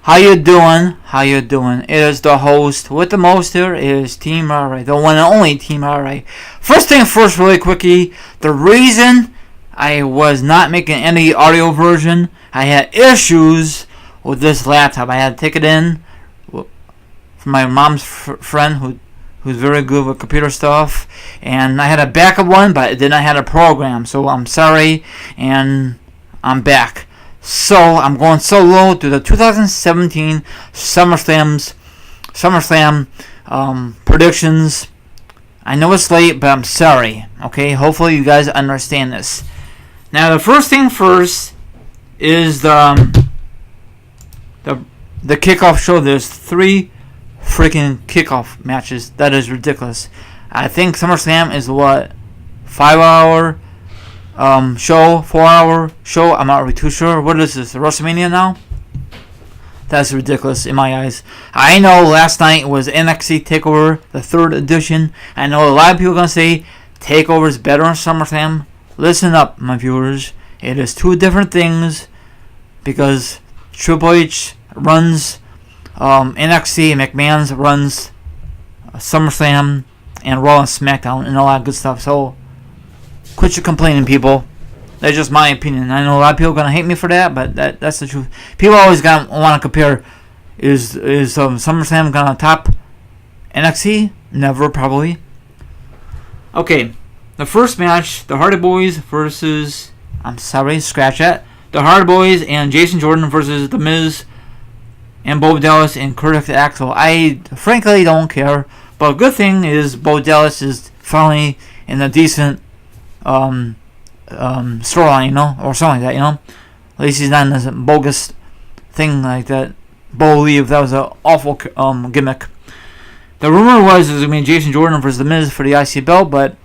How you doing? How you doing? It is the host with the most here. It is Team RA, the one and only Team RA. First thing first, really quickly, the reason I was not making any audio version, I had issues with this laptop. I had to take it in from my mom's friend who's very good with computer stuff, and I had a backup one, but it did not have a program. So I'm sorry, and I'm back. So I'm going solo to the 2017 SummerSlam predictions. I know it's late, but I'm sorry. Okay, hopefully you guys understand this. Now the first thing first is the kickoff show. There's 3 freaking kickoff matches. That is ridiculous. I think SummerSlam is 5-hour show, 4-hour show. I'm not really too sure. What is this, WrestleMania now? That's ridiculous in my eyes. I know last night was NXT TakeOver, the 3rd edition. I know a lot of people are going to say TakeOver is better than SummerSlam. Listen up, my viewers. It is 2 different things because Triple H runs NXT, McMahon's runs SummerSlam and Raw and SmackDown and a lot of good stuff. So quit your complaining, people. That's just my opinion. I know a lot of people are gonna hate me for that, but that's the truth. People always want to compare. Is SummerSlam gonna top NXT? Never, probably. Okay, the first match: the Hardy Boys versus. I'm sorry, scratch that. The Hardy Boys and Jason Jordan versus The Miz and Bo Dallas and Kurt Axel. I frankly don't care, but a good thing is Bo Dallas is finally in a decent storyline, or something like that, At least he's not in this bogus thing like that. Bo Leave, that was an awful gimmick. The rumor was it was going to be Jason Jordan versus The Miz for the IC belt, but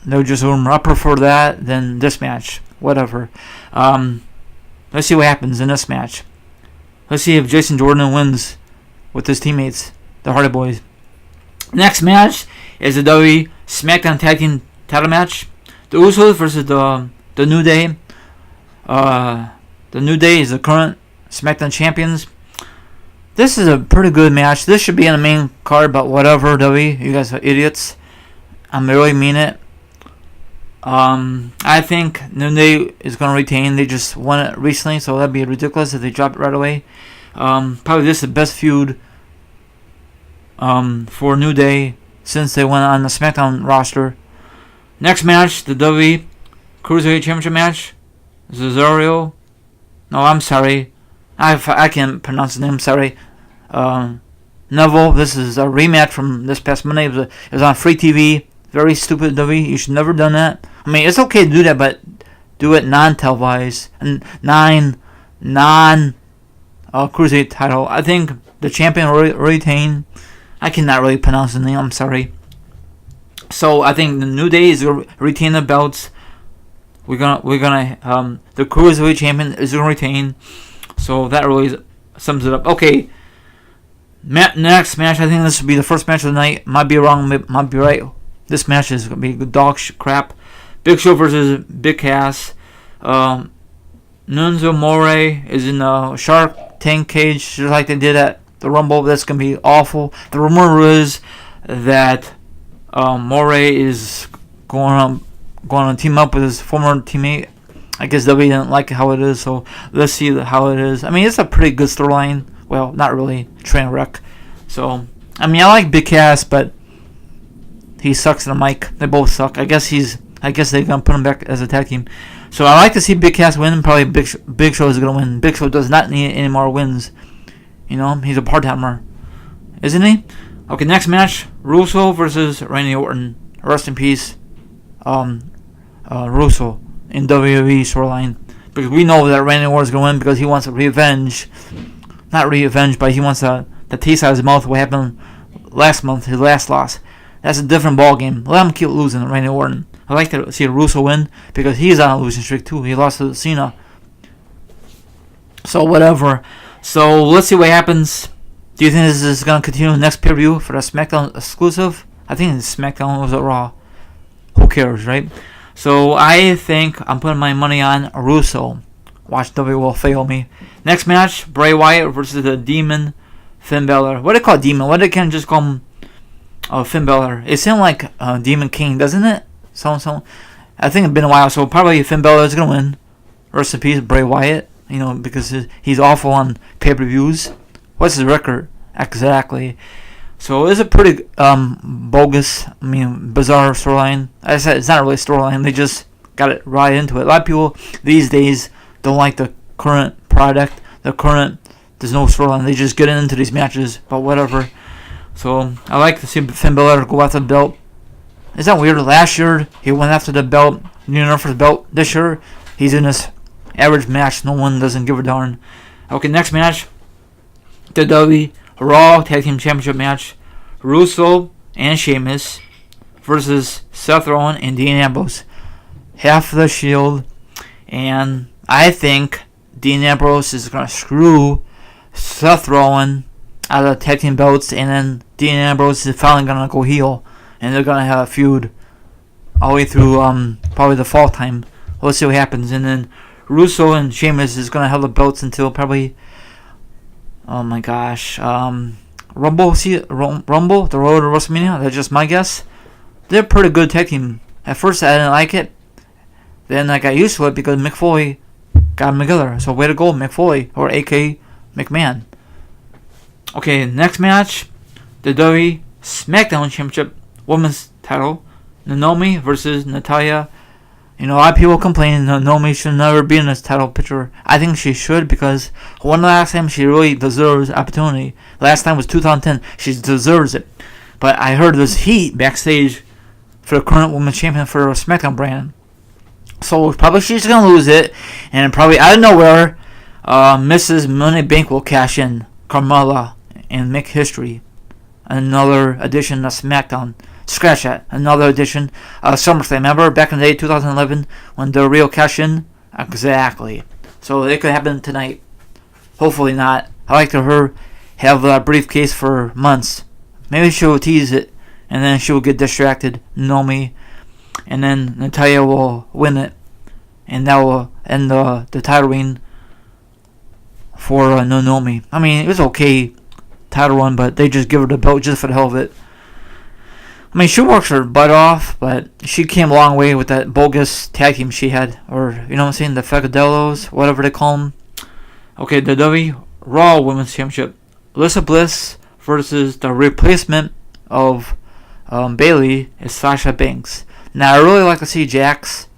they were just a rumor. I prefer that than this match. Whatever. Let's see what happens in this match. Let's see if Jason Jordan wins with his teammates, the Hardy Boys. Next match is the WWE SmackDown Tag Team title match. The Usos versus the New Day. The New Day is the current SmackDown champions. This is a pretty good match. This should be in the main card, but whatever, WWE. You guys are idiots. I really mean it. I think New Day is going to retain. They just won it recently, so that'd be ridiculous if they drop it right away. Probably this is the best feud for New Day since they went on the SmackDown roster. Next match, the WWE Cruiserweight Championship match. Cesaro. No, I'm sorry. I can't pronounce his name. Sorry. Neville. This is a rematch from this past Monday. It was on free TV. Very stupid, WWE. You should never done that. I mean, it's okay to do that, but do it non-televised and non-Cruiserweight title. I think the champion will retain. I cannot really pronounce the name. I'm sorry. So I think the New Day is going to retain the belts. We're gonna the Cruiserweight champion is going to retain. So that really sums it up. Okay. Next match, I think this will be the first match of the night. Might be wrong, might be right. This match is going to be dog crap. Big Show versus Big Cass. Nunzio More is in the Shark Tank cage, just like they did at the Rumble. That's going to be awful. The rumor is that More is going to team up with his former teammate. I guess WWE didn't like how it is, so let's see how it is. I mean, it's a pretty good storyline. Well, not really. Train wreck. So, I mean, I like Big Cass, but he sucks in the mic. They both suck. I guess they're gonna put him back as a tag team. So I like to see Big Cass win. Probably Big Show is gonna win. Big Show does not need any more wins. He's a part-timer, isn't he? Okay, next match: Russo versus Randy Orton. Rest in peace, Russo in WWE storyline, because we know that Randy Orton is gonna win because he wants revenge. Not revenge, but he wants the taste out of his mouth what happened last month, his last loss. That's a different ball game. Let him keep losing, Randy Orton. I like to see Russo win because he's on a losing streak too. He lost to Cena. So whatever. So let's see what happens. Do you think this is going to continue next pay-per-view for the SmackDown exclusive? I think it's SmackDown was a Raw. Who cares, right? So I think I'm putting my money on Russo. Watch W will fail me. Next match, Bray Wyatt versus the Demon, Finn Balor. What do they call Demon? What do they can't just call him Finn Balor? It sounds like Demon King, doesn't it? So. I think it's been a while, so probably Finn Balor is going to win. Rest in peace, Bray Wyatt. Because he's awful on pay-per-views. What's his record? Exactly. So it's a pretty bogus, bizarre storyline. I said it's not really a storyline. They just got it right into it. A lot of people these days don't like the current product. There's no storyline. They just get into these matches, but whatever. So I like to see Finn Balor go after the belt. Is that weird? Last year he went after the belt, for the belt. This year he's in this average match. No one doesn't give a darn. Okay, next match, the WWE Raw Tag Team Championship match. Russo and Sheamus versus Seth Rollins and Dean Ambrose. Half of the Shield. And I think Dean Ambrose is going to screw Seth Rollins out of the tag team belts. And then Dean Ambrose is finally going to go heel. And they're going to have a feud all the way through probably the fall time. Let's see what happens. And then Russo and Sheamus is going to have the belts until probably, oh my gosh, Rumble, the road to WrestleMania. That's just my guess. They're a pretty good tag team. At first I didn't like it. Then I got used to it because Mick Foley got them together. So way to go, Mick Foley, or A.K. McMahon. Okay, next match, the WWE SmackDown Championship Women's Title. Naomi versus Natalya. A lot of people complaining Naomi should never be in this title picture. I think she should, because one last time she really deserves opportunity. Last time was 2010. She deserves it. But I heard there's heat backstage for the current women's champion for the SmackDown brand. So probably she's going to lose it. And probably out of nowhere, Mrs. Money Bank will cash in Carmella and make history. Another edition of SmackDown. Scratch that. Another edition of SummerSlam. Remember back in the day, 2011, when the real cash in? Exactly. So it could happen tonight. Hopefully not. I like to her have a briefcase for months. Maybe she'll tease it, and then she'll get distracted, Naomi, and then Natalya will win it, and that will end the title reign for Naomi. It was okay title run, but they just give her the belt just for the hell of it. She works her butt off, but she came a long way with that bogus tag team she had. Or, the Fecadellos, whatever they call them. Okay, the WWE Raw Women's Championship. Alyssa Bliss versus the replacement of Bayley is Sasha Banks. Now, I really like to see Jax,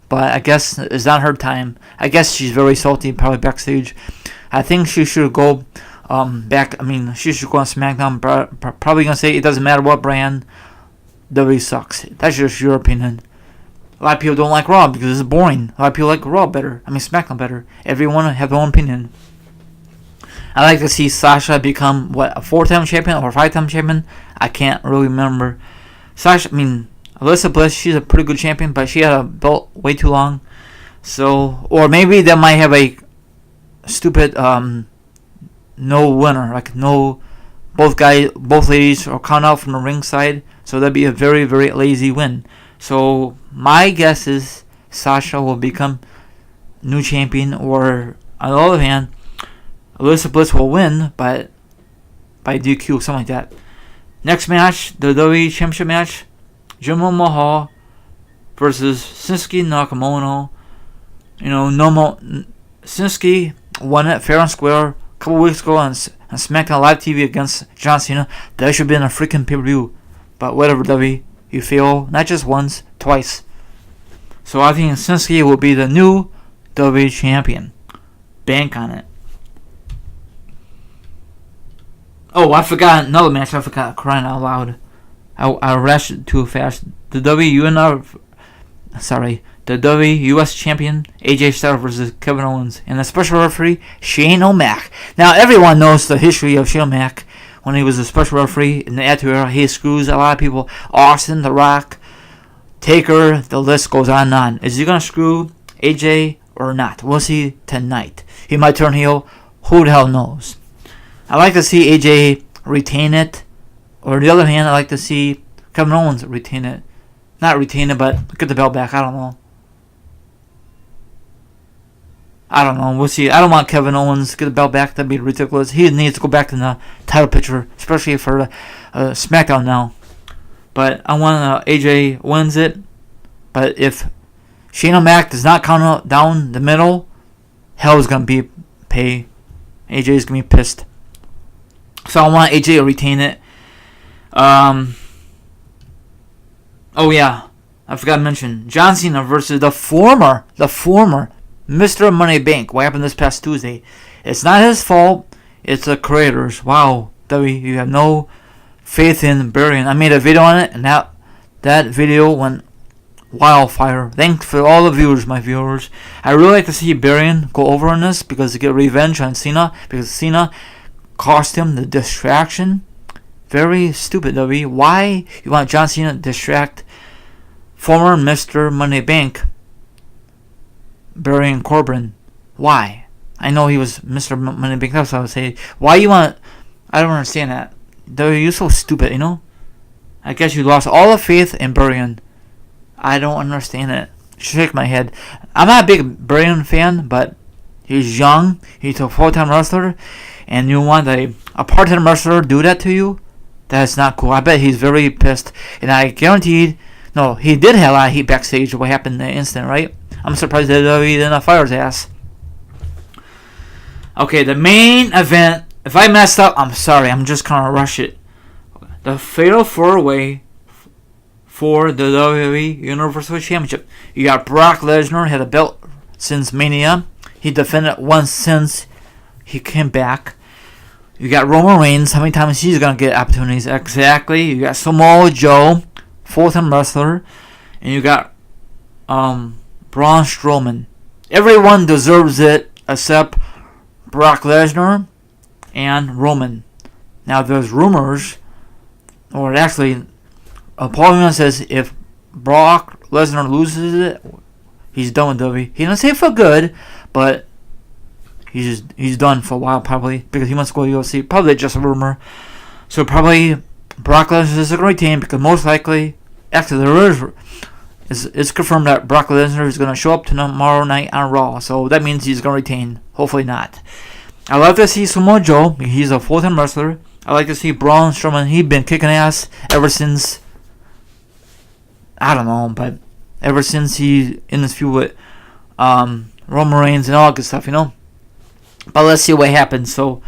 but I guess it's not her time. I guess she's very salty, probably backstage. I think she should go back. She should go on SmackDown. Probably going to say it doesn't matter what brand. WWE sucks. That's just your opinion. A lot of people don't like Raw because it's boring. A lot of people like Raw better. SmackDown better. Everyone have their own opinion. I like to see Sasha become, a 4-time champion or 5-time champion? I can't really remember. Alyssa Bliss, she's a pretty good champion, but she had a belt way too long. So, or maybe they might have a stupid, no winner. Both ladies are count out from the ringside. So that'd be a very, very lazy win. So my guess is Sasha will become new champion, or on the other hand, Alyssa Bliss will win, but by DQ, something like that. Next match, the WWE Championship match, Jinder Mahal versus Shinsuke Nakamura. Shinsuke won it fair and square a couple weeks ago on SmackDown Live TV against John Cena. That should be in a freaking pay-per-view. But whatever, WWE, you fail not just once, twice. So I think Shinsuke will be the new WWE champion. Bank on it. Oh, I forgot another match. I forgot, crying out loud. I rushed it too fast. The WWE US champion AJ Styles versus Kevin Owens, and the special referee Shane O'Mac. Now everyone knows the history of Shane O'Mac. When he was a special referee in the Attitude Era, he screws a lot of people. Austin, The Rock, Taker, the list goes on and on. Is he going to screw AJ or not? We'll see tonight. He might turn heel. Who the hell knows? I like to see AJ retain it. Or on the other hand, I like to see Kevin Owens retain it. Not retain it, but get the belt back. I don't know. I don't know. We'll see. I don't want Kevin Owens to get the belt back. That'd be ridiculous. He needs to go back in the title picture, especially for SmackDown now. But I want AJ wins it. But if Shane O'Mac does not count out down the middle, hell is going to be pay. AJ is going to be pissed. So I want AJ to retain it. Oh yeah, I forgot to mention John Cena versus the former Mr. Money Bank. What happened this past Tuesday? It's not his fault. It's the creators. Wow, W, you have no faith in Barian. I made a video on it, and that video went wildfire. Thanks for all the viewers, my viewers. I really like to see Barian go over on this because to get revenge on Cena, because Cena cost him the distraction. Very stupid, W. Why you want John Cena to distract former Mr. Money Bank, Baron Corbin? Why? I know he was Mr. Money Bank. That's what I would say. Why you want? I don't understand that. W, you're so stupid, you know. I guess you lost all the faith in Baron. I don't understand it. Shake my head. I'm not a big Baron fan, but he's young. He's a full-time wrestler, and you want a part-time wrestler do that to you? That's not cool. I bet he's very pissed. And I guaranteed, no, he did have a lot of heat backstage. What happened in the incident, right? I'm surprised that WWE didn't fire his ass. Okay, the main event. If I messed up, I'm sorry. I'm just gonna rush it. The Fatal 4-Way for the WWE Universal Championship. You got Brock Lesnar, had a belt since Mania. He defended once since he came back. You got Roman Reigns. How many times he's going to get opportunities? Exactly. You got Samoa Joe, full-time wrestler. And you got Braun Strowman. Everyone deserves it except Brock Lesnar and Roman. Now, there's rumors, or actually, Paul Heyman says if Brock Lesnar loses it, he's done with WWE. He didn't say for good, but he's done for a while probably because he wants to go to UFC. Probably just a rumor. So probably Brock Lesnar is going to retain because most likely, actually there it's confirmed that Brock Lesnar is going to show up tomorrow night on Raw. So that means he's going to retain. Hopefully not. I love to see Samoa Joe. He's a full-time wrestler. I like to see Braun Strowman. He's been kicking ass ever since, I don't know, but ever since he in this feud with Roman Reigns and all that good stuff, you know. But let's see what happens. So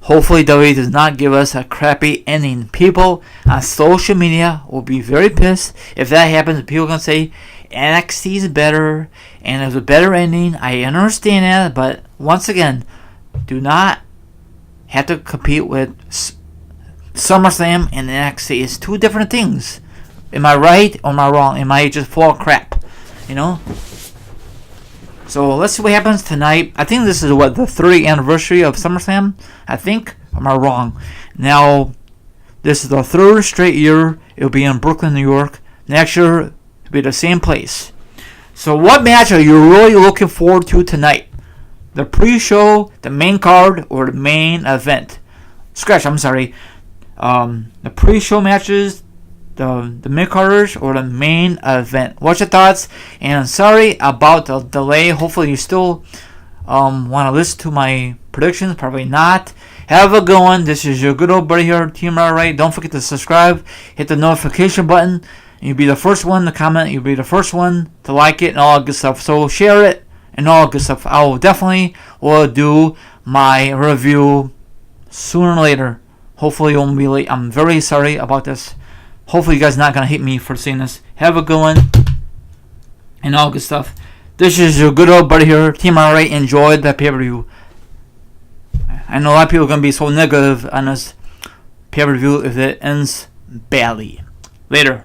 hopefully WWE does not give us a crappy ending. People on social media will be very pissed if that happens. People are going to say NXT is better and there's a better ending. I understand that, but once again, do not have to compete with SummerSlam and NXT. It's two different things. Am I right or am I wrong? Am I just full of crap? You know? So let's see what happens tonight. I think this is the 30th anniversary of SummerSlam. I think. Am I wrong? Now, this is the third straight year. It'll be in Brooklyn, New York. Next year, it'll be the same place. So what match are you really looking forward to tonight? The pre-show, the main card, or the main event? I'm sorry. The pre-show matches, the mid-carders, or the main event. What's your thoughts? And sorry about the delay. Hopefully you still want to listen to my predictions. Probably not. Have a good one. This is your good old buddy here, Team Right. Don't forget to subscribe. Hit the notification button. You'll be the first one to comment. You'll be the first one to like it and all that good stuff. So share it and all that good stuff. I will definitely will do my review sooner or later. Hopefully it won't be late. I'm very sorry about this. Hopefully you guys are not going to hate me for saying this. Have a good one. And all good stuff. This is your good old buddy here. Team Right. Enjoy the pay-per-view. I know a lot of people are going to be so negative on this pay-per-view if it ends badly. Later.